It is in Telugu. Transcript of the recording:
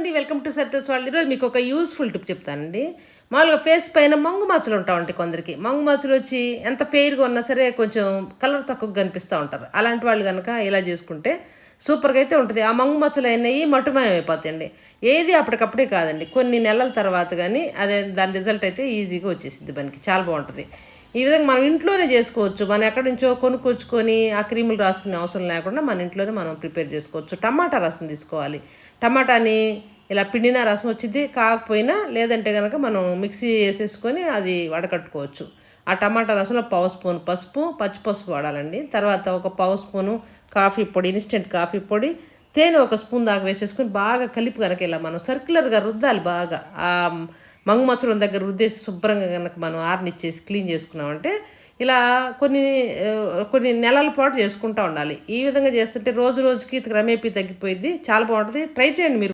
అండి, వెల్కమ్ టు సత్యస్ వాళ్ళు. ఈరోజు మీకు ఒక యూస్ఫుల్ టిప్ చెప్తానండి. మామూలుగా ఫేస్ పైన మంగు మచ్చలు ఉంటా ఉంటాయి కొందరికి. మంగు మచ్చలు వచ్చి ఎంత ఫెయిర్గా ఉన్నా సరే కొంచెం కలర్ తక్కువ కనిపిస్తూ ఉంటారు. అలాంటి వాళ్ళు కనుక ఇలా చేసుకుంటే సూపర్గా అయితే ఉంటుంది. ఆ మంగు మచ్చలు అయినాయి మటుమాయం అయిపోతాయండి. ఏది అప్పటికప్పుడే కాదండి, కొన్ని నెలల తర్వాత కానీ అదే దాని రిజల్ట్ అయితే ఈజీగా వచ్చేసింది మనకి. చాలా బాగుంటుంది. ఈ విధంగా మనం ఇంట్లోనే చేసుకోవచ్చు. మనం ఎక్కడి నుంచో కొనుక్కొచ్చుకొని ఆ క్రీములు రాసుకునే అవసరం లేకుండా మన ఇంట్లోనే మనం ప్రిపేర్ చేసుకోవచ్చు. టమాటా రసం తీసుకోవాలి. టమాటాని ఇలా పిండిన రసం వచ్చింది, కాకపోయినా లేదంటే కనుక మనం మిక్సీ వేసేసుకొని అది వడకట్టుకోవచ్చు. ఆ టమాటా రసంలో పావు స్పూన్ పసుపు, పచ్చి పసుపు వాడాలండి. తర్వాత ఒక పావు స్పూను కాఫీ పొడి, ఇన్స్టెంట్ కాఫీ పొడి, తేనె ఒక స్పూన్ దాకా వేసేసుకొని బాగా కలిపి కనుక ఇలా మనం సర్క్యులర్గా రుద్దాలి బాగా. ఆ మంగు మచ్చల దగ్గర రుద్దేసి శుభ్రంగా కనుక మనం ఆరనిచ్చేసి క్లీన్ చేసుకున్నామంటే ఇలా కొన్ని కొన్ని నెలల పాటు చేసుకుంటూ ఉండాలి. ఈ విధంగా చేస్తుంటే రోజు రోజుకి క్రమేపీ తగ్గిపోయింది. చాలా బాగుంటుంది. ట్రై చేయండి మీరు.